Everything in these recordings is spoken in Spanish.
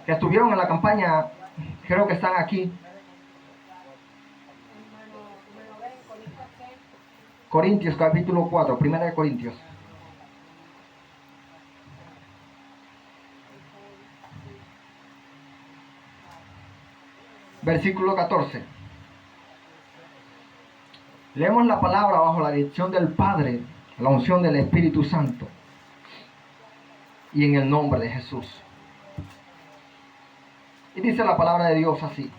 que estuvieron en la campaña, creo que están aquí. Corintios capítulo 4, primera de Corintios. Versículo 14. Leemos la palabra bajo la dirección del Padre, la unción del Espíritu Santo y en el nombre de Jesús. Y dice la palabra de Dios así: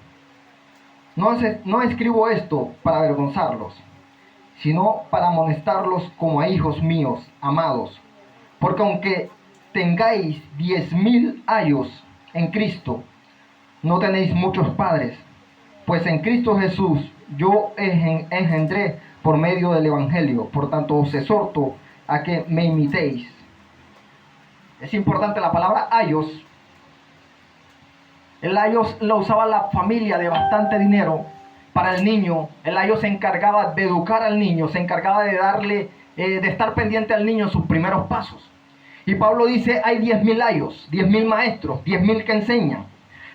no escribo esto para avergonzarlos, sino para amonestarlos como a hijos míos, amados. Porque aunque tengáis 10,000 años en Cristo, no tenéis muchos padres, pues en Cristo Jesús yo engendré por medio del Evangelio. Por tanto os exhorto a que me imitéis. Es importante la palabra ayos. El ayos lo usaba la familia de bastante dinero para el niño. El ayos se encargaba de educar al niño, se encargaba de darle, de estar pendiente al niño en sus primeros pasos. Y Pablo dice, hay 10,000 ayos, 10,000 maestros, 10,000 que enseñan.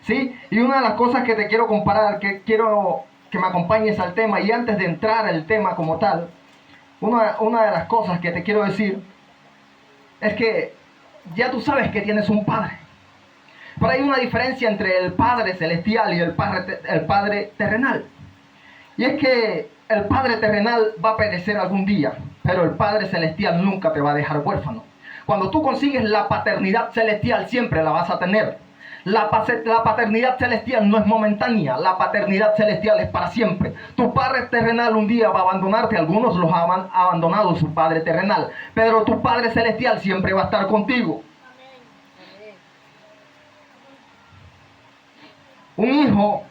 ¿Sí? Y una de las cosas que te quiero comparar, que quiero que me acompañes al tema, y antes de entrar al tema como tal, una de las cosas que te quiero decir es que ya tú sabes que tienes un padre. Pero hay una diferencia entre el Padre Celestial y el Padre terrenal. Y es que el Padre terrenal va a perecer algún día, pero el Padre Celestial nunca te va a dejar huérfano. Cuando tú consigues la paternidad celestial, siempre la vas a tener. La paternidad celestial no es momentánea, la paternidad celestial es para siempre. Tu Padre terrenal un día va a abandonarte, algunos los han abandonado su Padre terrenal, pero tu Padre celestial siempre va a estar contigo. Un hijo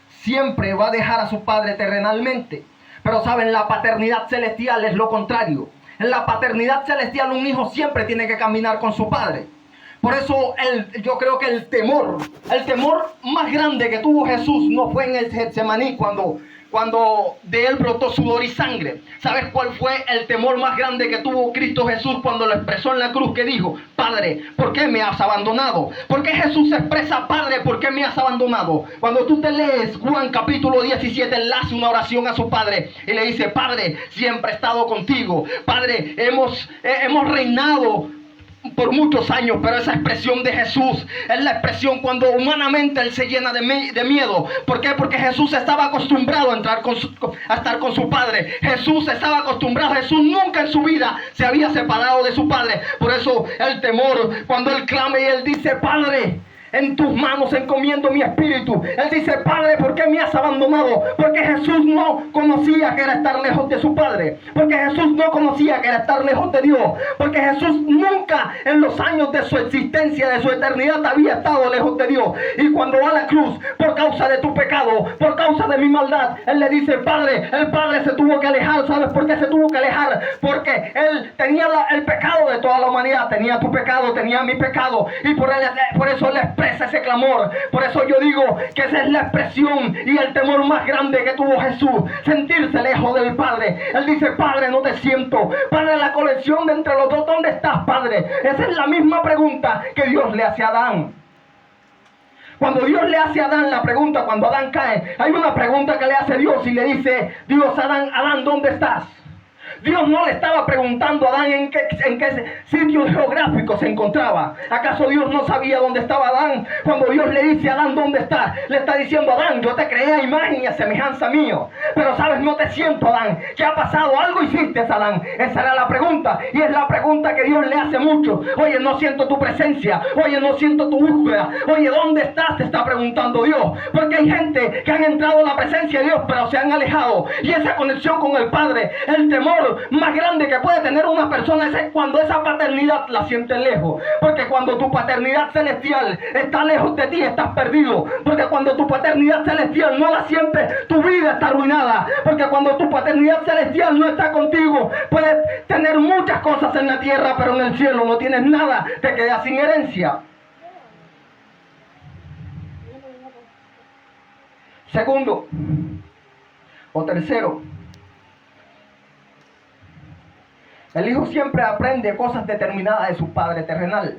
siempre va a dejar a su padre terrenalmente, pero saben, la paternidad celestial es lo contrario. En la paternidad celestial un hijo siempre tiene que caminar con su padre. Por eso yo creo que el temor más grande que tuvo Jesús no fue en el Getsemaní cuando de él brotó sudor y sangre. ¿Sabes cuál fue el temor más grande que tuvo Cristo Jesús cuando lo expresó en la cruz? Que dijo, Padre, ¿por qué me has abandonado? ¿Por qué Jesús expresa, Padre, ¿por qué me has abandonado? Cuando tú te lees Juan capítulo 17, él hace una oración a su Padre y le dice, Padre, siempre he estado contigo. Padre, hemos reinado por muchos años, pero esa expresión de Jesús es la expresión cuando humanamente él se llena de miedo. ¿Por qué? Porque Jesús estaba acostumbrado a estar con su Padre. Jesús estaba acostumbrado. Jesús nunca en su vida se había separado de su Padre. Por eso el temor, cuando él clama y él dice, Padre, en tus manos encomiendo mi espíritu. Él dice, Padre, ¿por qué me has abandonado? Porque Jesús no conocía que era estar lejos de su Padre. Porque Jesús no conocía que era estar lejos de Dios. Porque Jesús nunca en los años de su existencia, de su eternidad, había estado lejos de Dios. Y cuando va a la cruz, por causa de tu pecado, por causa de mi maldad, Él le dice, Padre, el Padre se tuvo que alejar. ¿Sabes por qué se tuvo que alejar? Porque Él tenía el pecado de toda la humanidad. Tenía tu pecado, tenía mi pecado. Y por eso Él expresa ese clamor. Por eso yo digo que esa es la expresión y el temor más grande que tuvo Jesús, sentirse lejos del Padre. Él dice, Padre, no te siento. Padre, la conexión de entre los dos, ¿dónde estás, Padre? Esa es la misma pregunta que Dios le hace a Adán. Cuando Dios le hace a Adán la pregunta, cuando Adán cae, hay una pregunta que le hace Dios y le dice, Dios, Adán, ¿dónde estás? Dios no le estaba preguntando a Adán en qué sitio geográfico se encontraba. ¿Acaso Dios no sabía dónde estaba Adán? Cuando Dios le dice a Adán, ¿dónde estás? Le está diciendo, Adán, yo te creé a imagen y a semejanza mío. Pero sabes, no te siento, Adán. ¿Qué ha pasado? Algo hiciste, Adán. Esa era la pregunta. Y es la pregunta que Dios le hace mucho. Oye, no siento tu presencia. Oye, no siento tu búsqueda. Oye, ¿dónde estás? Te está preguntando Dios. Porque hay gente que han entrado en la presencia de Dios, pero se han alejado. Y esa conexión con el Padre, el temor más grande que puede tener una persona es cuando esa paternidad la siente lejos. Porque cuando tu paternidad celestial está lejos de ti, estás perdido. Porque cuando tu paternidad celestial no la sientes, tu vida está arruinada. Porque cuando tu paternidad celestial no está contigo, puedes tener muchas cosas en la tierra, pero en el cielo no tienes nada, te quedas sin herencia. Segundo o tercero, el hijo siempre aprende cosas determinadas de su padre terrenal.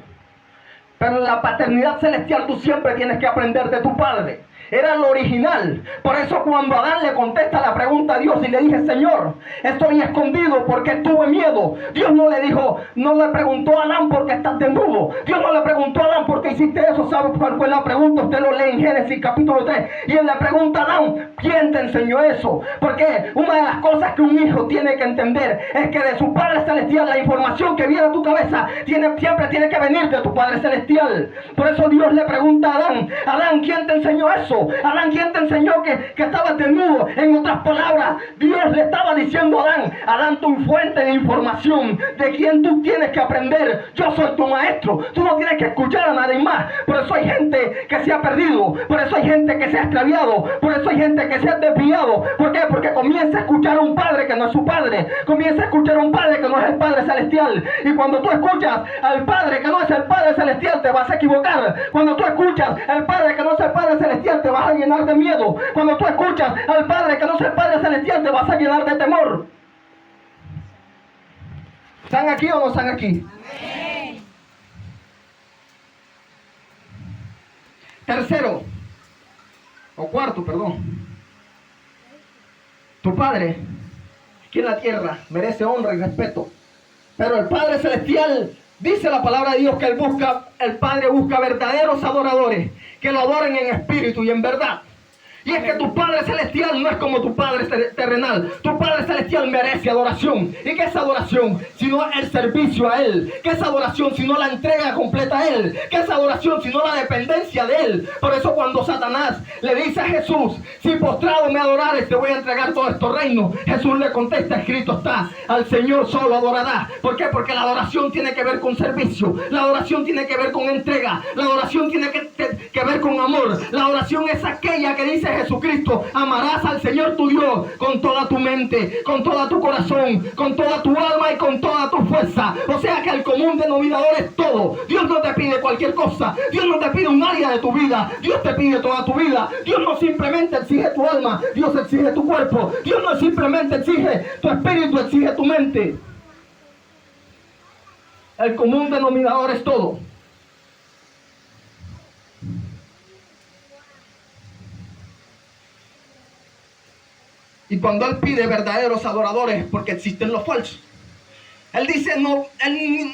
Pero en la paternidad celestial tú siempre tienes que aprender de tu Padre. Era lo original. Por eso cuando Adán le contesta la pregunta a Dios y le dije, Señor, estoy escondido porque tuve miedo. Dios no le dijo, no le preguntó a Adán porque estás desnudo. Dios no le preguntó a Adán porque hiciste eso. ¿Sabe cuál fue la pregunta? Usted lo lee en Génesis capítulo 3. Y él le pregunta a Adán, ¿quién te enseñó eso? Porque una de las cosas que un hijo tiene que entender es que de su Padre Celestial la información que viene a tu cabeza siempre tiene que venir de tu Padre Celestial. Por eso Dios le pregunta a Adán, Adán, ¿quién te enseñó eso? Adán, ¿quién te enseñó que estabas desnudo? En otras palabras, Dios le estaba diciendo a Adán, Adán, tu fuente de información, de quién tú tienes que aprender. Yo soy tu maestro. Tú no tienes que escuchar a nadie más. Por eso hay gente que se ha perdido. Por eso hay gente que se ha extraviado. Por eso hay gente que se ha desviado. ¿Por qué? Porque comienza a escuchar a un padre que no es su padre. Comienza a escuchar a un padre que no es el Padre Celestial. Y cuando tú escuchas al Padre que no es el Padre Celestial, te vas a equivocar. Cuando tú escuchas al Padre que no es el Padre Celestial, te vas a llenar de miedo. Cuando tú escuchas al Padre que no es el Padre Celestial, te vas a llenar de temor. ¿Están aquí o no están aquí? Amén. Tercero, o cuarto, perdón. Tu Padre, aquí en la tierra, merece honra y respeto. Pero el Padre Celestial, dice la palabra de Dios que el Padre busca verdaderos adoradores, que lo adoren en espíritu y en verdad. Y es que tu Padre Celestial no es como tu Padre terrenal. Tu Padre Celestial merece adoración. ¿Y qué es adoración? Sino el servicio a Él. ¿Qué es adoración? Sino la entrega completa a Él. ¿Qué es adoración? Sino la dependencia de Él. Por eso cuando Satanás le dice a Jesús, si postrado me adorares, te voy a entregar todo estos reinos, Jesús le contesta, escrito está, al Señor solo adorará. ¿Por qué? Porque la adoración tiene que ver con servicio. La adoración tiene que ver con entrega. La adoración tiene que ver con amor. La adoración es aquella que dice Jesucristo, amarás al Señor tu Dios con toda tu mente, con toda tu corazón, con toda tu alma y con toda tu fuerza. O sea que el común denominador es todo. Dios no te pide cualquier cosa. Dios no te pide un área de tu vida. Dios te pide toda tu vida. Dios no simplemente exige tu alma. Dios exige tu cuerpo. Dios no simplemente exige tu espíritu, exige tu mente. El común denominador es todo. Y cuando Él pide verdaderos adoradores, porque existen los falsos. Él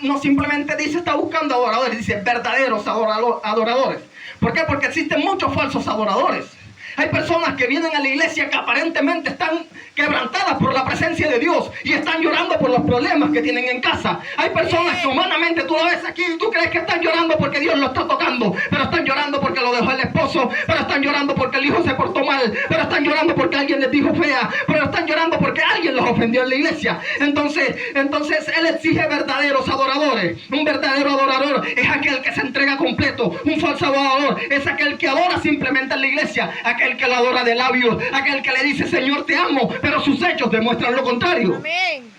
no simplemente dice está buscando adoradores, dice verdaderos adoradores. ¿Por qué? Porque existen muchos falsos adoradores. Hay personas que vienen a la iglesia que aparentemente están quebrantadas por la presencia de Dios y están llorando por los problemas que tienen en casa. Hay personas que humanamente tú lo ves aquí y tú crees que están llorando porque Dios lo está tocando, pero están llorando porque lo dejó el esposo, pero están llorando porque el hijo se portó mal, pero están llorando porque alguien les dijo fea, pero están llorando porque alguien los ofendió en la iglesia. Entonces Él exige verdaderos adoradores. Un verdadero adorador es aquel que se entrega completo. Un falso adorador es aquel que adora simplemente en la iglesia, aquel que lo adora de labios, aquel que le dice Señor te amo, pero sus hechos demuestran lo contrario. Amén.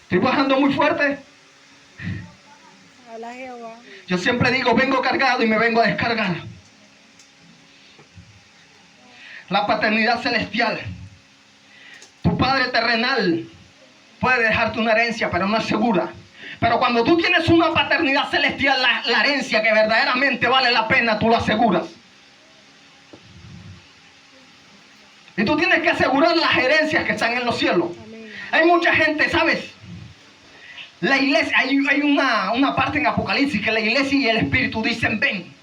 ¿Estoy bajando muy fuerte? Hola, Jehová. Yo siempre digo, vengo cargado y me vengo a descargar. La paternidad celestial. Tu padre terrenal puede dejarte una herencia, pero no es segura. Pero cuando tú tienes una paternidad celestial, la herencia que verdaderamente vale la pena, tú la aseguras. Y tú tienes que asegurar las herencias que están en los cielos. Amén. Hay mucha gente, ¿sabes? La iglesia, hay una parte en Apocalipsis que la iglesia y el Espíritu dicen ven.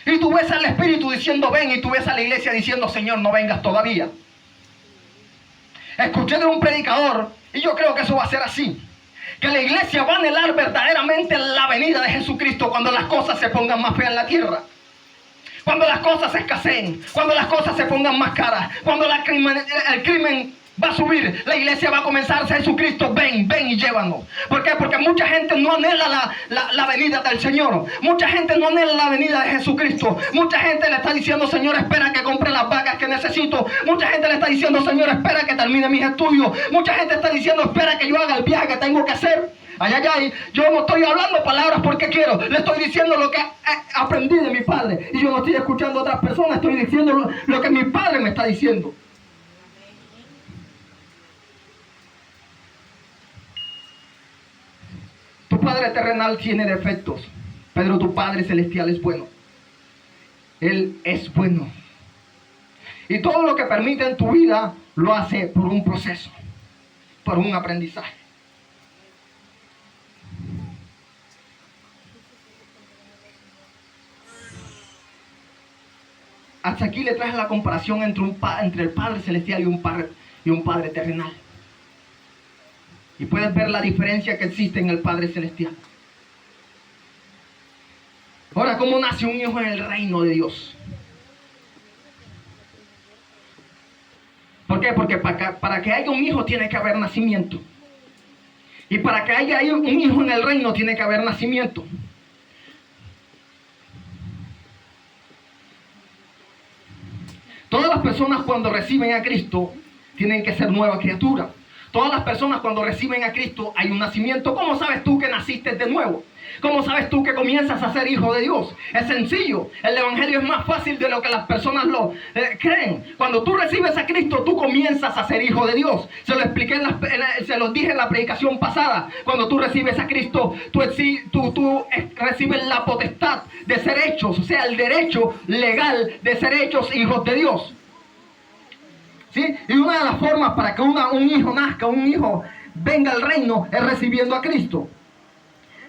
Y tú ves al Espíritu diciendo ven y tú ves a la iglesia diciendo Señor no vengas todavía. Escuché de un predicador y yo creo que eso va a ser así. Que la iglesia va a anhelar verdaderamente la venida de Jesucristo cuando las cosas se pongan más feas en la tierra. Cuando las cosas se escaseen, cuando las cosas se pongan más caras, cuando el crimen va a subir, la iglesia va a comenzar a Jesucristo, ven y llévanos. ¿Por qué? Porque mucha gente no anhela la venida del Señor. Mucha gente no anhela la venida de Jesucristo. Mucha gente le está diciendo, Señor, espera que compre las vacas que necesito. Mucha gente le está diciendo, Señor, espera que termine mis estudios. Mucha gente está diciendo, espera que yo haga el viaje que tengo que hacer. Ay, yo no estoy hablando palabras porque quiero. Le estoy diciendo lo que aprendí de mi padre. Y yo no estoy escuchando a otras personas. Estoy diciendo lo que mi padre me está diciendo. Padre terrenal tiene defectos, pero tu Padre celestial es bueno. Él es bueno. Y todo lo que permite en tu vida lo hace por un proceso, por un aprendizaje. Hasta aquí le traje la comparación entre el Padre celestial y un Padre terrenal. Y puedes ver la diferencia que existe en el Padre celestial. Ahora, ¿cómo nace un hijo en el reino de Dios? ¿Por qué? Porque para que haya un hijo tiene que haber nacimiento. Y para que haya un hijo en el reino tiene que haber nacimiento. Todas las personas cuando reciben a Cristo tienen que ser nueva criatura. Todas las personas cuando reciben a Cristo hay un nacimiento. ¿Cómo sabes tú que naciste de nuevo? ¿Cómo sabes tú que comienzas a ser hijo de Dios? Es sencillo. El evangelio es más fácil de lo que las personas lo creen. Cuando tú recibes a Cristo, tú comienzas a ser hijo de Dios. Se lo expliqué, se los dije en la predicación pasada. Cuando tú recibes a Cristo, tú recibes la potestad de ser hechos, o sea, el derecho legal de ser hechos hijos de Dios. ¿Sí? Y una de las formas para que un hijo nazca, un hijo venga al reino, es recibiendo a Cristo.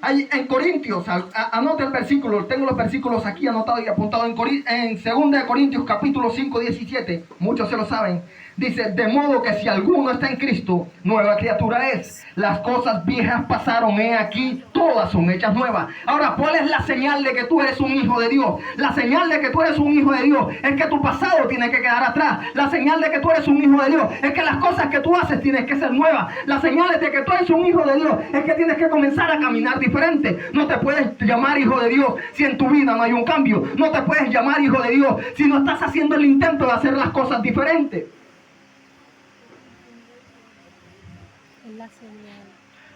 En Corintios, anote el versículo, tengo los versículos aquí anotados y apuntados en 2 Corintios capítulo 5, 17, muchos se lo saben. Dice, de modo que si alguno está en Cristo, nueva criatura es. Las cosas viejas pasaron, he aquí, todas son hechas nuevas. Ahora, ¿cuál es la señal de que tú eres un hijo de Dios? La señal de que tú eres un hijo de Dios es que tu pasado tiene que quedar atrás. La señal de que tú eres un hijo de Dios es que las cosas que tú haces tienen que ser nuevas. La señal de que tú eres un hijo de Dios es que tienes que comenzar a caminar diferente. No te puedes llamar hijo de Dios si en tu vida no hay un cambio. No te puedes llamar hijo de Dios si no estás haciendo el intento de hacer las cosas diferentes.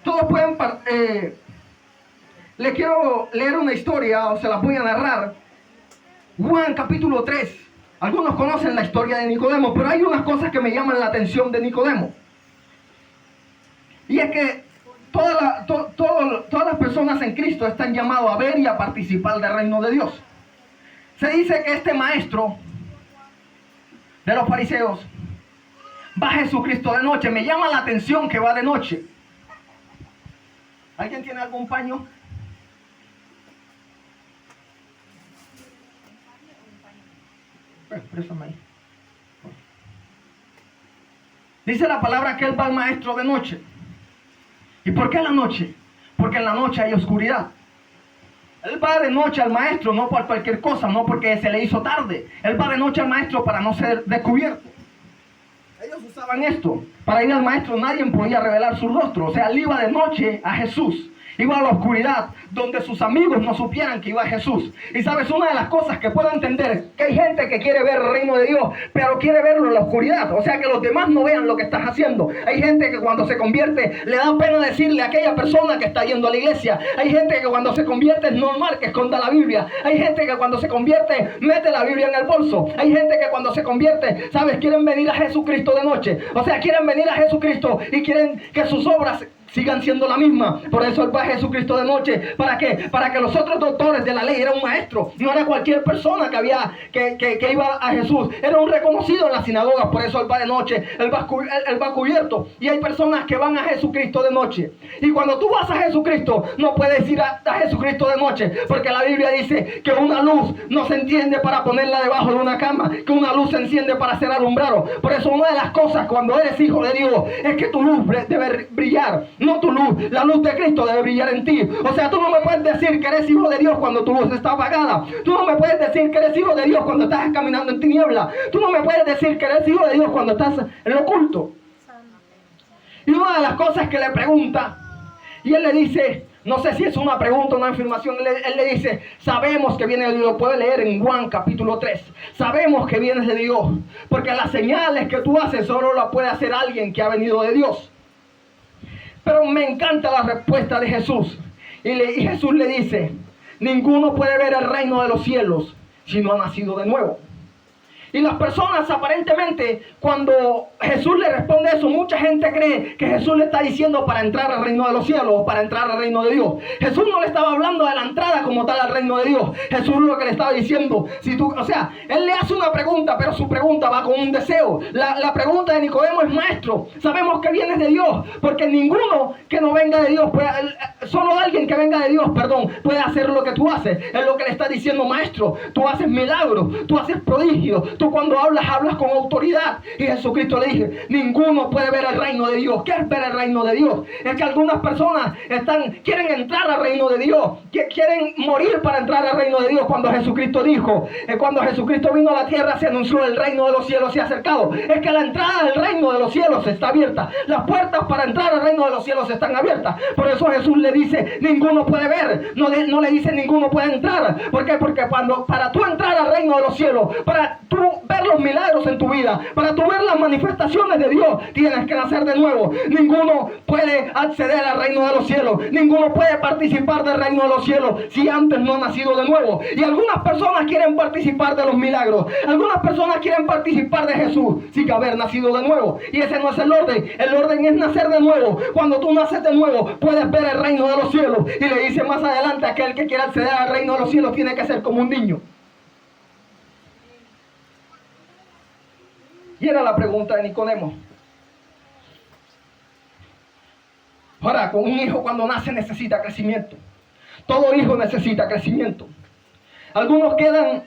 Todos pueden... le quiero leer una historia, o se la voy a narrar. Juan capítulo 3. Algunos conocen la historia de Nicodemo, pero hay unas cosas que me llaman la atención de Nicodemo. Y es que todas las personas en Cristo están llamados a ver y a participar del reino de Dios. Se dice que este maestro de los fariseos va a Jesucristo de noche. Me llama la atención que va de noche. ¿Alguien tiene algún paño? Préstame ahí. Dice la palabra que él va al maestro de noche. ¿Y por qué la noche? Porque en la noche hay oscuridad. Él va de noche al maestro, no por cualquier cosa, no porque se le hizo tarde. Él va de noche al maestro para no ser descubierto. Ellos usaban esto. Para ir al maestro nadie podía revelar su rostro. O sea, él iba de noche a Jesús. Iba a la oscuridad, donde sus amigos no supieran que iba a Jesús. Y sabes, una de las cosas que puedo entender, que hay gente que quiere ver el reino de Dios, pero quiere verlo en la oscuridad. O sea, que los demás no vean lo que estás haciendo. Hay gente que cuando se convierte, le da pena decirle a aquella persona que está yendo a la iglesia. Hay gente que cuando se convierte es normal que esconda la Biblia. Hay gente que cuando se convierte, mete la Biblia en el bolso. Hay gente que cuando se convierte, sabes, quieren venir a Jesucristo de noche. O sea, quieren venir a Jesucristo y quieren que sus obras sigan siendo la misma. Por eso él va a Jesucristo de noche. ¿Para qué? Para que los otros doctores de la ley, era un maestro, no era cualquier persona que iba a Jesús, era un reconocido en la sinagoga. Por eso él va de noche, él va cubierto. Y hay personas que van a Jesucristo de noche. Y cuando tú vas a Jesucristo, no puedes ir a Jesucristo de noche, porque la Biblia dice que una luz no se enciende para ponerla debajo de una cama, que una luz se enciende para ser alumbrado. Por eso una de las cosas cuando eres hijo de Dios es que tu luz debe brillar. No tu luz, la luz de Cristo debe brillar en ti. O sea, tú no me puedes decir que eres hijo de Dios cuando tu luz está apagada. Tú no me puedes decir que eres hijo de Dios cuando estás caminando en tiniebla. Tú no me puedes decir que eres hijo de Dios cuando estás en lo oculto. Y una de las cosas que le pregunta, y él le dice, no sé si es una pregunta o una afirmación, él le dice, sabemos que viene de Dios. Lo puede leer en Juan capítulo 3. Sabemos que vienes de Dios, porque las señales que tú haces solo las puede hacer alguien que ha venido de Dios. Pero me encanta la respuesta de Jesús. Y Jesús le dice, ninguno puede ver el reino de los cielos si no ha nacido de nuevo. Y las personas aparentemente, cuando Jesús le responde eso, mucha gente cree que Jesús le está diciendo para entrar al reino de los cielos o para entrar al reino de Dios. Jesús no le estaba hablando de la entrada como tal al reino de Dios. Jesús lo que le estaba diciendo, Él le hace una pregunta, pero su pregunta va con un deseo. La pregunta de Nicodemo es: maestro, sabemos que vienes de Dios, porque ninguno que no venga de Dios, solo alguien que venga de Dios, puede hacer lo que tú haces. Es lo que le está diciendo: maestro, tú haces milagros, tú haces prodigios, tú cuando hablas con autoridad. Y Jesucristo le dice: ninguno puede ver el reino de Dios. ¿Qué es ver el reino de Dios? Es que algunas personas quieren entrar al reino de Dios, que quieren morir para entrar al reino de Dios. Cuando Jesucristo vino a la tierra, se anunció: el reino de los cielos se ha acercado. Es que la entrada del reino de los cielos está abierta. Las puertas para entrar al reino de los cielos están abiertas. Por eso Jesús le dice: ninguno puede ver. No le dice ninguno puede entrar. ¿Por qué? Porque para tú entrar al reino de los cielos, para tú ver los milagros en tu vida, para tú ver las manifestaciones de Dios, tienes que nacer de nuevo. Ninguno puede acceder al reino de los cielos, ninguno puede participar del reino de los cielos si antes no ha nacido de nuevo. Y algunas personas quieren participar de los milagros, algunas personas quieren participar de Jesús sin haber nacido de nuevo. Y ese no es el orden. El orden es nacer de nuevo. Cuando tú naces de nuevo, puedes ver el reino de los cielos. Y le dice más adelante: aquel que quiera acceder al reino de los cielos tiene que ser como un niño. Y era la pregunta de Nicodemo. Ahora, con un hijo cuando nace necesita crecimiento. Todo hijo necesita crecimiento. Algunos quedan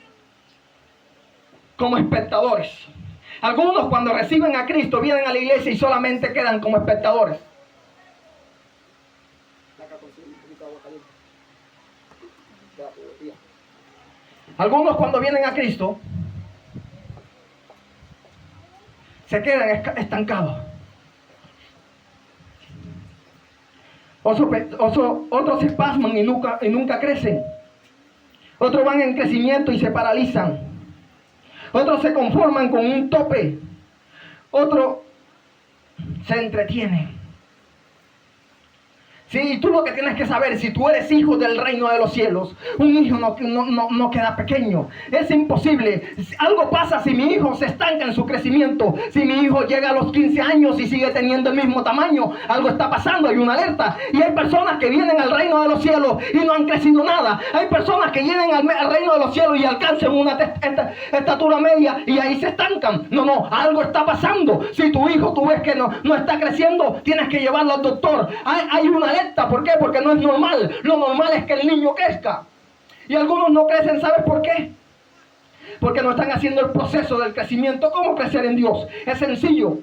como espectadores. Algunos cuando reciben a Cristo vienen a la iglesia y solamente quedan como espectadores. Algunos cuando vienen a Cristo se quedan estancados. Otros se espasman y nunca crecen. Otros van en crecimiento y se paralizan. Otros se conforman con un tope. Otros se entretienen. Sí, tú lo que tienes que saber, si tú eres hijo del reino de los cielos, un hijo no queda pequeño. Es imposible. Algo pasa si mi hijo se estanca en su crecimiento. Si mi hijo llega a los 15 años y sigue teniendo el mismo tamaño, algo está pasando, hay una alerta. Y hay personas que vienen al reino de los cielos y no han crecido nada. Hay personas que vienen al reino de los cielos y alcanzan una estatura media y ahí se estancan. No, algo está pasando. Si tu hijo tú ves que no está creciendo, tienes que llevarlo al doctor. Hay una alerta. ¿Por qué? Porque no es normal. Lo normal es que el niño crezca. Y algunos no crecen, ¿sabes por qué? Porque no están haciendo el proceso del crecimiento. ¿Cómo crecer en Dios? Es sencillo.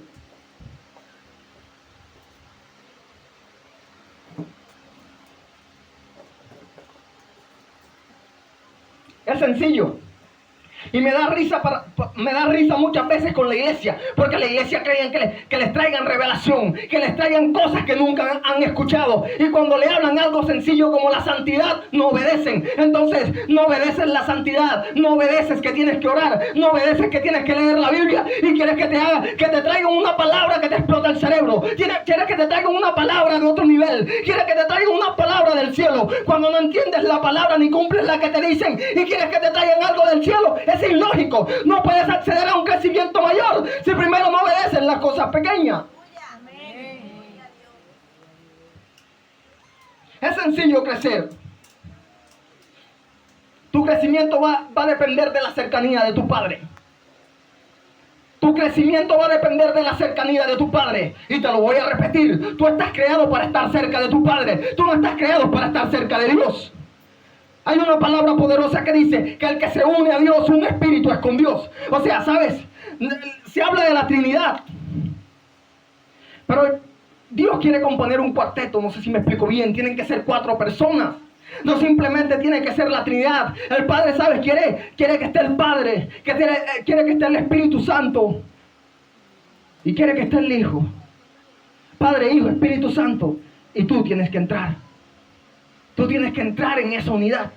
Es sencillo. Y me da risa muchas veces con la iglesia, porque la iglesia creen que les traigan revelación, que les traigan cosas que nunca han escuchado. Y cuando le hablan algo sencillo como la santidad, no obedecen. Entonces, no obedeces la santidad, no obedeces que tienes que orar, no obedeces que tienes que leer la Biblia y quieres que te traigan una palabra que te explota el cerebro. Quieres que te traigan una palabra de otro nivel, quieres que te traigan una palabra del cielo. Cuando no entiendes la palabra ni cumples la que te dicen y quieres que te traigan algo del cielo, es ilógico. No puedes acceder a un crecimiento mayor si primero no obedeces las cosas pequeñas. Es sencillo crecer. Tu crecimiento va a depender de la cercanía de tu padre. Tu crecimiento va a depender de la cercanía de tu padre. Y te lo voy a repetir. Tú estás creado para estar cerca de tu padre. Tú no estás creado para estar cerca de Dios. Hay una palabra poderosa que dice que el que se une a Dios, un espíritu es con Dios. O sea, ¿sabes? Se habla de la Trinidad. Pero Dios quiere componer un cuarteto, no sé si me explico bien. Tienen que ser 4 personas. No simplemente tiene que ser la Trinidad. El Padre, ¿sabes? Quiere que esté el Padre. Quiere que esté el Espíritu Santo. Y quiere que esté el Hijo. Padre, Hijo, Espíritu Santo. Y tú tienes que entrar. Tú tienes que entrar en esa unidad.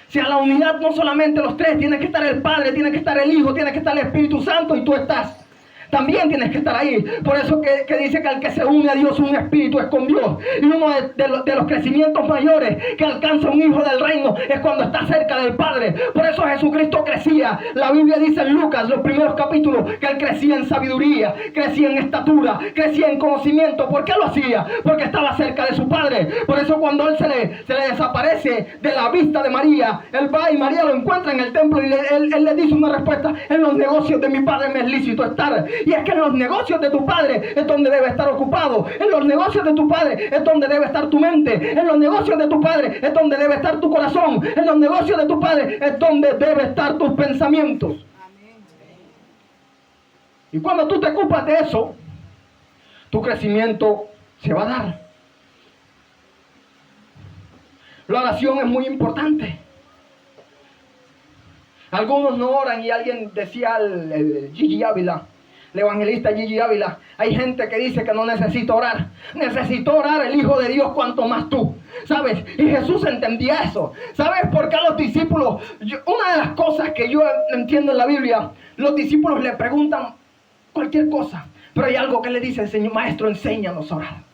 Si a la unidad no solamente los 3, tiene que estar el Padre, tiene que estar el Hijo, tiene que estar el Espíritu Santo y tú estás. También tienes que estar ahí. Por eso que dice que el que se une a Dios, un espíritu es con Dios. Y uno de los crecimientos mayores que alcanza un hijo del reino es cuando está cerca del Padre. Por eso Jesucristo crecía. La Biblia dice en Lucas, los primeros capítulos, que Él crecía en sabiduría, crecía en estatura, crecía en conocimiento. ¿Por qué lo hacía? Porque estaba cerca de su Padre. Por eso cuando Él se le desaparece de la vista de María, Él va y María lo encuentra en el templo y él le dice una respuesta: en los negocios de mi Padre me es lícito estar. Y es que en los negocios de tu Padre es donde debe estar ocupado. En los negocios de tu Padre es donde debe estar tu mente. En los negocios de tu Padre es donde debe estar tu corazón. En los negocios de tu Padre es donde debe estar tus pensamientos. Y cuando tú te ocupas de eso, tu crecimiento se va a dar. La oración es muy importante. Algunos no oran, y alguien decía, el Gigi Ávila, el evangelista Gigi Ávila: hay gente que dice que no necesita orar. Necesitó orar el Hijo de Dios cuanto más tú. ¿Sabes? Y Jesús entendía eso. ¿Sabes por qué a los discípulos? Una de las cosas que yo entiendo en la Biblia, los discípulos le preguntan cualquier cosa, pero hay algo que le dice: Señor, Maestro, enséñanos a orar.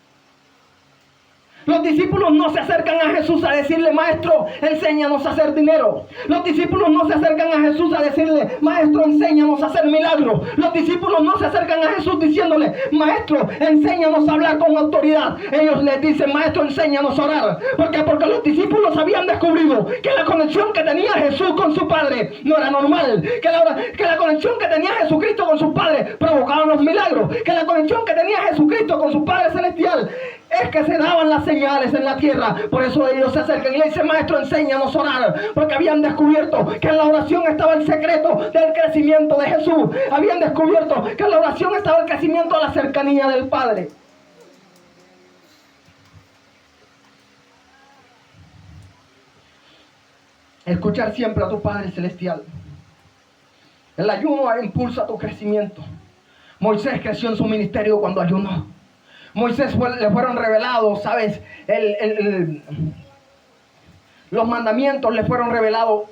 Los discípulos no se acercan a Jesús a decirle: Maestro, enséñanos a hacer dinero. Los discípulos no se acercan a Jesús a decirle: Maestro, enséñanos a hacer milagros. Los discípulos no se acercan a Jesús diciéndole: Maestro, enséñanos a hablar con autoridad. Ellos les dicen: Maestro, enséñanos a orar. ¿Por qué? Porque los discípulos habían descubrido que la conexión que tenía Jesús con su Padre no era normal. Que la conexión que tenía Jesucristo con su Padre provocaba los milagros. Que la conexión que tenía Jesucristo con su Padre Celestial es que se daban las señales en la tierra. Por eso ellos se acercan y le dicen: Maestro, enséñanos a orar. Porque habían descubierto que en la oración estaba el secreto del crecimiento de Jesús. Habían descubierto que en la oración estaba el crecimiento a la cercanía del Padre. Escuchar siempre a tu Padre Celestial. El ayuno impulsa tu crecimiento. Moisés creció en su ministerio cuando ayunó. Moisés le fueron revelados, ¿sabes? Los mandamientos le fueron revelados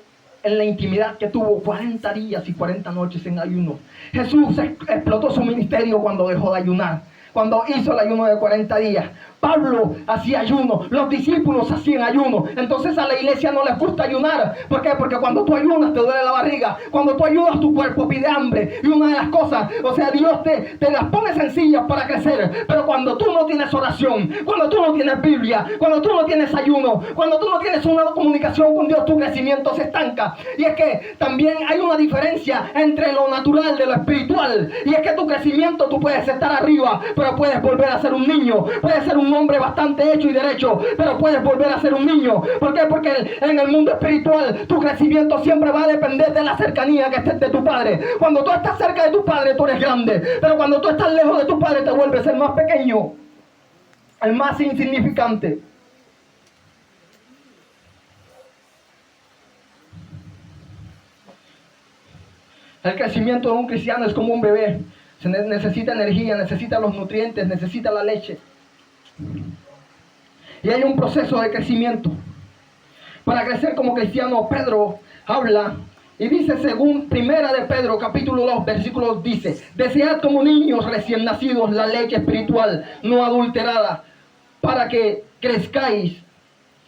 en la intimidad que tuvo 40 días y 40 noches en ayuno. Jesús explotó su ministerio cuando dejó de ayunar, cuando hizo el ayuno de 40 días. Pablo hacía ayuno, los discípulos hacían ayuno. Entonces a la iglesia no les gusta ayunar. ¿Por qué? Porque cuando tú ayunas te duele la barriga. Cuando tú ayunas tu cuerpo pide hambre. Y una de las cosas, o sea, Dios te las pone sencillas para crecer. Pero cuando tú no tienes oración, cuando tú no tienes Biblia, cuando tú no tienes ayuno, cuando tú no tienes una comunicación con Dios, tu crecimiento se estanca. Y es que también hay una diferencia entre lo natural de lo espiritual. Y es que tu crecimiento, tú puedes estar arriba, pero puedes volver a ser un niño. Puedes ser un hombre bastante hecho y derecho, pero puedes volver a ser un niño. ¿Por qué? Porque en el mundo espiritual tu crecimiento siempre va a depender de la cercanía que estés de tu Padre. Cuando tú estás cerca de tu Padre, tú eres grande, pero cuando tú estás lejos de tu Padre, te vuelves el más pequeño, el más insignificante. El crecimiento de un cristiano es como un bebé. Se necesita energía, necesita los nutrientes, necesita la leche. Y hay un proceso de crecimiento. Para crecer como cristiano, Pedro habla y dice, según Primera de Pedro, capítulo 2, versículos, dice: desead como niños recién nacidos la leche espiritual no adulterada, para que crezcáis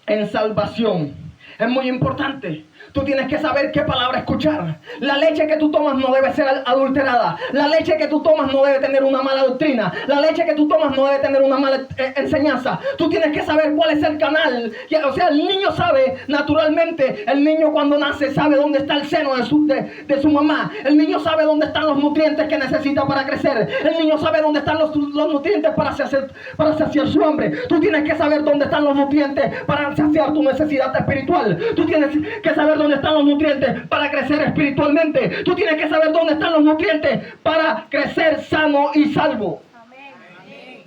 en salvación. Es muy importante. Tú tienes que saber qué palabra escuchar. La leche que tú tomas no debe ser adulterada. La leche que tú tomas no debe tener una mala doctrina. La leche que tú tomas no debe tener una mala enseñanza. Tú tienes que saber cuál es el canal. O sea, el niño sabe naturalmente. El niño cuando nace sabe dónde está el seno de su mamá. El niño sabe dónde están los nutrientes que necesita para crecer. El niño sabe dónde están los nutrientes para saciar su hambre. Tú tienes que saber dónde están los nutrientes para saciar tu necesidad espiritual. Tú tienes que saber dónde están los nutrientes para crecer espiritualmente. Tú tienes que saber dónde están los nutrientes para crecer sano y salvo. Amén.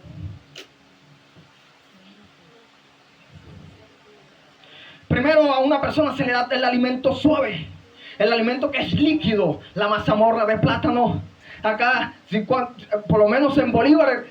Primero, a una persona se le da el alimento suave, el alimento que es líquido, la mazamorra de plátano, Acá, por lo menos en Bolívar,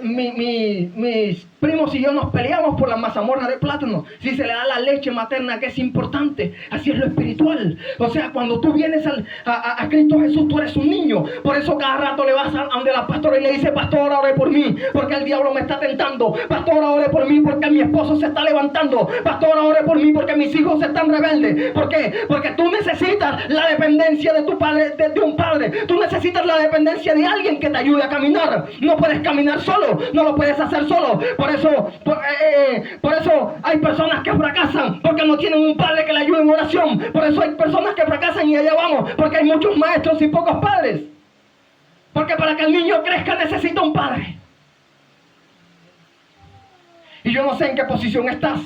mis primos y yo nos peleamos por la mazamorra de plátano. Si se le da la leche materna, que es importante, así es lo espiritual. O sea, cuando tú vienes a Cristo Jesús, tú eres un niño. Por eso cada rato le vas a donde la pastora y le dice: pastora, ore por mí, porque el diablo me está tentando. Pastora, ore por mí, porque mi esposo se está levantando. Pastora, ore por mí, porque mis hijos están rebeldes. ¿Por qué? Porque tú necesitas la dependencia de tu padre, de un padre. Tú necesitas la dependencia de alguien que te ayude a caminar. No puedes caminar solo, no lo puedes hacer solo. Por eso hay personas que fracasan, porque no tienen un padre que le ayude en oración. Por eso hay personas que fracasan, y allá vamos, porque hay muchos maestros y pocos padres. Porque para que el niño crezca necesita un padre. Y yo no sé en qué posición estás.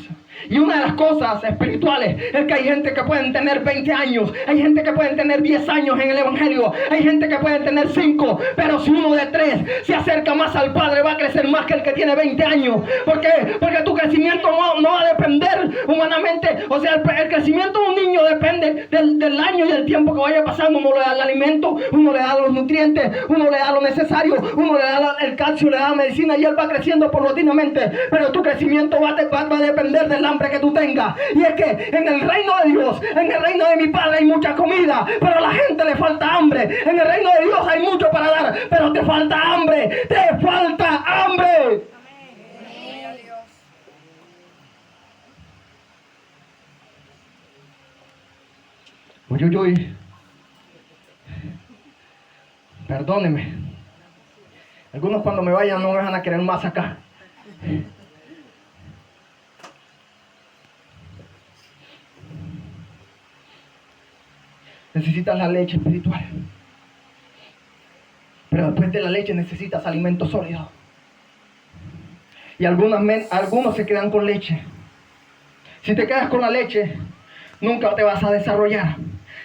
Y una de las cosas espirituales es que hay gente que pueden tener 20 años, hay gente que pueden tener 10 años en el evangelio, hay gente que pueden tener 5, pero si uno de 3 se acerca más al Padre, va a crecer más que el que tiene 20 años. ¿Por qué? Porque tu crecimiento no va a depender humanamente. O sea, el crecimiento de un niño depende del año y del tiempo que vaya pasando. Uno le da el alimento, uno le da los nutrientes, uno le da lo necesario, uno le da el calcio, le da la medicina, y él va creciendo paulatinamente. Pero tu crecimiento va a depender del hambre que tú tengas. Y es que en el reino de Dios, en el reino de mi Padre, hay mucha comida, pero a la gente le falta hambre. En el reino de Dios hay mucho para dar, pero te falta hambre. Te falta hambre. Uy. Perdóneme. Algunos cuando me vayan no me van a querer más acá. Necesitas la leche espiritual. Pero después de la leche necesitas alimento sólido. Y algunos se quedan con leche. Si te quedas con la leche, nunca te vas a desarrollar.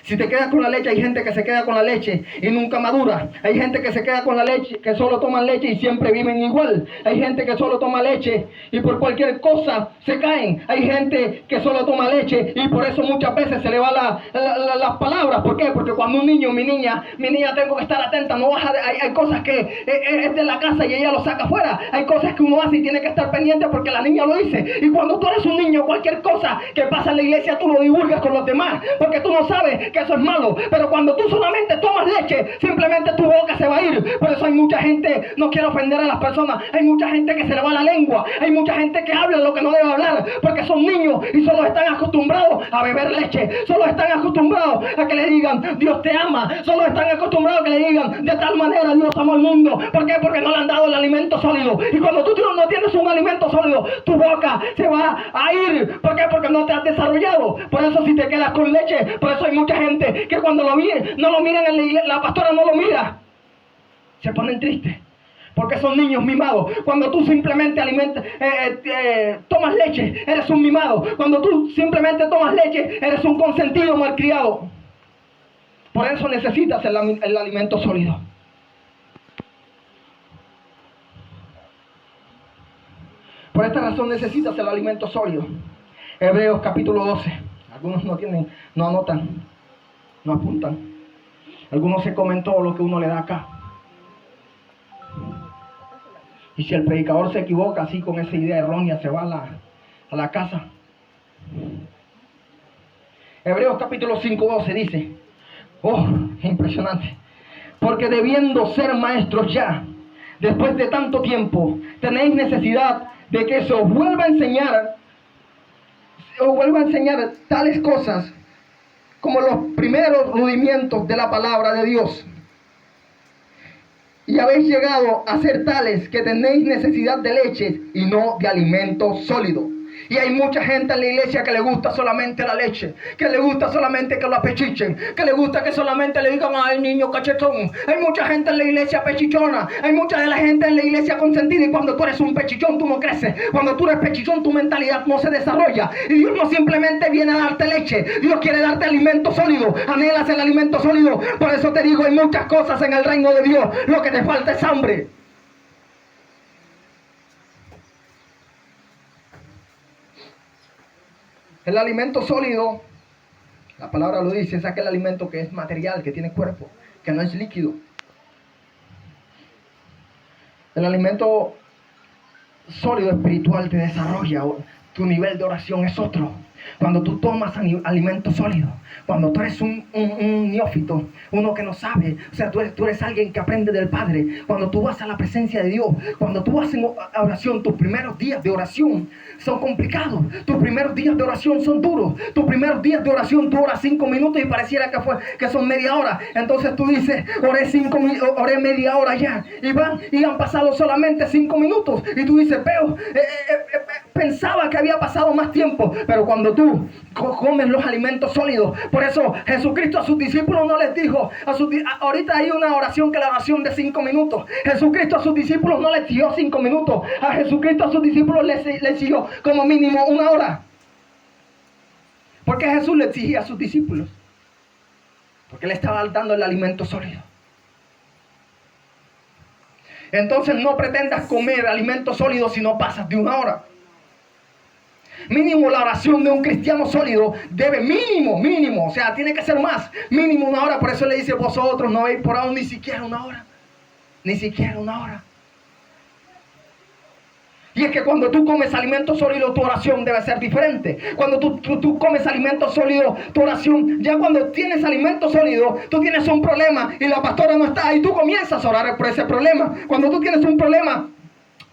Si te quedas con la leche, hay gente que se queda con la leche y nunca madura. Hay gente que se queda con la leche, que solo toman leche y siempre viven igual. Hay gente que solo toma leche y por cualquier cosa se caen. Hay gente que solo toma leche y por eso muchas veces se le va las palabras. ¿Por qué? Porque cuando un niño, mi niña, tengo que estar atenta. No hay cosas que es de la casa y ella lo saca afuera. Hay cosas que uno hace y tiene que estar pendiente porque la niña lo dice. Y cuando tú eres un niño, cualquier cosa que pasa en la iglesia, tú lo divulgas con los demás, porque tú no sabes que eso es malo. Pero cuando tú solamente tomas leche, simplemente tu boca se va a ir. Por eso hay mucha gente, no quiero ofender a las personas, hay mucha gente que se le va la lengua, hay mucha gente que habla lo que no debe hablar, porque son niños y solo están acostumbrados a beber leche, solo están acostumbrados a que le digan Dios te ama, solo están acostumbrados a que le digan de tal manera Dios amó al mundo. ¿Por qué? Porque no le han dado el alimento sólido. Y cuando tú no tienes un alimento sólido, tu boca se va a ir. ¿Por qué? Porque no te has desarrollado. Por eso si te quedas con leche, por eso hay mucha gente que cuando no lo miran en la iglesia, la pastora no lo mira, se ponen tristes porque son niños mimados. Cuando tú simplemente tomas leche, eres un mimado. Cuando tú simplemente tomas leche, eres un consentido malcriado. Por eso necesitas el alimento sólido. Por esta razón necesitas el alimento sólido. Hebreos capítulo 12. Algunos no anotan, no apuntan. Algunos se comen todo lo que uno le da acá. Y si el predicador se equivoca así con esa idea errónea, se va a la casa. Hebreos capítulo 5:12 dice, impresionante. Porque debiendo ser maestros ya, después de tanto tiempo, tenéis necesidad de que se os vuelva a enseñar tales cosas como los primeros rudimientos de la palabra de Dios. Y habéis llegado a ser tales que tenéis necesidad de leche y no de alimento sólido. Y hay mucha gente en la iglesia que le gusta solamente la leche, que le gusta solamente que lo apechichen, que le gusta que solamente le digan ay niño cachetón. Hay mucha gente en la iglesia pechichona, hay mucha de la gente en la iglesia consentida, y cuando tú eres un pechichón tú no creces. Cuando tú eres pechichón tu mentalidad no se desarrolla. Y Dios no simplemente viene a darte leche, Dios quiere darte alimento sólido. Anhelas el alimento sólido. Por eso te digo, hay muchas cosas en el reino de Dios, lo que te falta es hambre. El alimento sólido, la palabra lo dice, es aquel alimento que es material, que tiene cuerpo, que no es líquido. El alimento sólido espiritual te desarrolla. Tu nivel de oración es otro. Cuando tú tomas alimento sólido, cuando tú eres un neófito, uno que no sabe, o sea, tú eres alguien que aprende del Padre, cuando tú vas a la presencia de Dios, cuando tú haces oración, tus primeros días de oración son complicados, tus primeros días de oración son duros, tus primeros días de oración tú oras 5 minutos y pareciera que son media hora, entonces tú dices, oré media hora ya, y han pasado solamente 5 minutos, y tú dices, pensaba que había pasado más tiempo, pero cuando tú comes los alimentos sólidos, por eso Jesucristo a sus discípulos no les dijo, ahorita hay una oración que la oración de 5 minutos, Jesucristo a sus discípulos no les exigió 5 minutos, a Jesucristo a sus discípulos les exigió como mínimo 1 hora. ¿Por qué Jesús le exigía a sus discípulos? Porque le estaba dando el alimento sólido. Entonces no pretendas comer alimento sólido si no pasas de 1 hora. Mínimo la oración de un cristiano sólido debe mínimo, o sea, tiene que ser más, mínimo 1 hora. Por eso le dice, vosotros no habéis por aún ni siquiera 1 hora, ni siquiera 1 hora. Y es que cuando tú comes alimento sólido, tu oración debe ser diferente. Cuando tú comes alimento sólido, tu oración, ya cuando tienes alimento sólido, tú tienes un problema y la pastora no está, y tú comienzas a orar por ese problema. Cuando tú tienes un problema,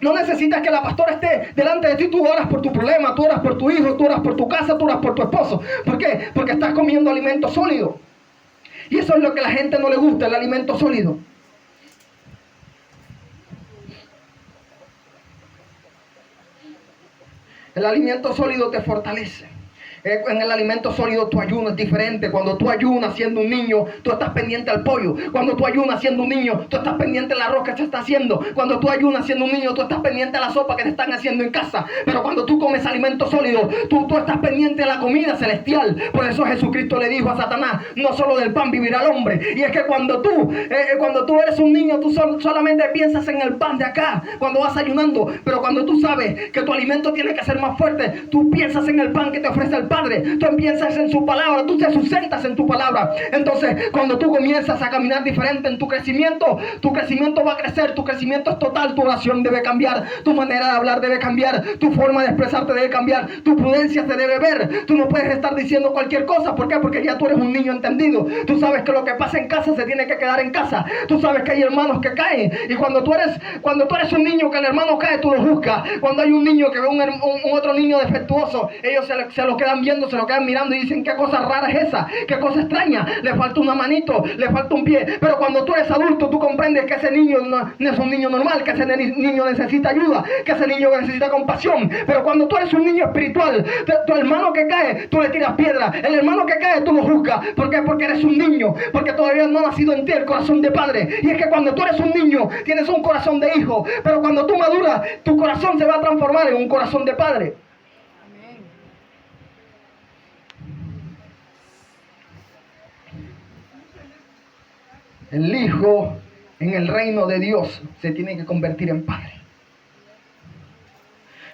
no necesitas que la pastora esté delante de ti, tú oras por tu problema, tú oras por tu hijo, tú oras por tu casa, tú oras por tu esposo. ¿Por qué? Porque estás comiendo alimento sólido. Y eso es lo que a la gente no le gusta, el alimento sólido. El alimento sólido te fortalece. En el alimento sólido tu ayuno es diferente. Cuando tú ayunas siendo un niño, tú estás pendiente al pollo. Cuando tú ayunas siendo un niño, tú estás pendiente al arroz que se está haciendo. Cuando tú ayunas siendo un niño, tú estás pendiente a la sopa que te están haciendo en casa. Pero cuando tú comes alimento sólido, tú estás pendiente a la comida celestial. Por eso Jesucristo le dijo a Satanás, no solo del pan vivirá el hombre. Y es que cuando tú eres un niño, tú solamente piensas en el pan de acá, cuando vas ayunando. Pero cuando tú sabes que tu alimento tiene que ser más fuerte, tú piensas en el pan que te ofrece el Padre, tú piensas en su palabra, tú te sustentas en tu palabra. Entonces, cuando tú comienzas a caminar diferente en tu crecimiento va a crecer, tu crecimiento es total, tu oración debe cambiar, tu manera de hablar debe cambiar, tu forma de expresarte debe cambiar, tu prudencia se debe ver. Tú no puedes estar diciendo cualquier cosa. ¿Por qué? Porque ya tú eres un niño entendido. Tú sabes que lo que pasa en casa se tiene que quedar en casa. Tú sabes que hay hermanos que caen, y cuando tú eres un niño que el hermano cae, tú lo juzgas. Cuando hay un niño que ve un otro niño defectuoso, ellos se lo quedan viendo, se lo quedan mirando y dicen, qué cosa rara es esa, qué cosa extraña, le falta una manito, le falta un pie. Pero cuando tú eres adulto, tú comprendes que ese niño no es un niño normal, que ese niño necesita ayuda, que ese niño necesita compasión. Pero cuando tú eres un niño espiritual, tu hermano que cae, tú le tiras piedra, el hermano que cae, tú lo juzgas. ¿Por qué? Porque eres un niño, porque todavía no ha nacido en ti el corazón de padre. Y es que cuando tú eres un niño, tienes un corazón de hijo, pero cuando tú maduras, tu corazón se va a transformar en un corazón de padre. El hijo en el reino de Dios se tiene que convertir en padre.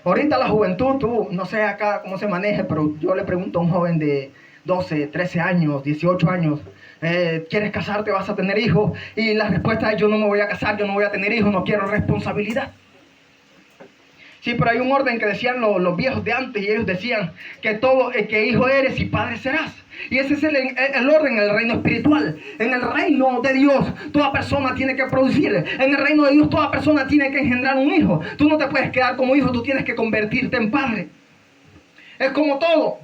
Ahorita la juventud, tú no sé acá cómo se maneje, pero yo le pregunto a un joven de 12, 13 años, 18 años, ¿quieres casarte? ¿Vas a tener hijos? Y la respuesta es, yo no me voy a casar, yo no voy a tener hijos, no quiero responsabilidad. Sí, pero hay un orden que decían los viejos de antes, y ellos decían que hijo eres y padre serás. Y ese es el orden en el reino espiritual. En el reino de Dios, toda persona tiene que producir. En el reino de Dios, toda persona tiene que engendrar un hijo. Tú no te puedes quedar como hijo, tú tienes que convertirte en padre. Es como todo.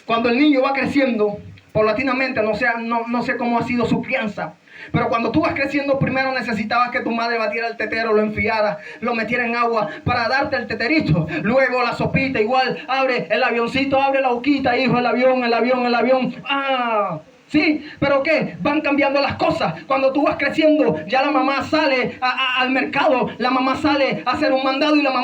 Cuando el niño va creciendo, paulatinamente, no sé cómo ha sido su crianza, pero cuando tú vas creciendo, primero necesitabas que tu madre batiera el tetero, lo enfriara, lo metiera en agua para darte el teterito. Luego la sopita, igual, abre el avioncito, abre la boquita, hijo, el avión. Sí, pero ¿qué? Van cambiando las cosas. Cuando tú vas creciendo, ya la mamá sale al mercado, la mamá sale a hacer un mandado y la mamá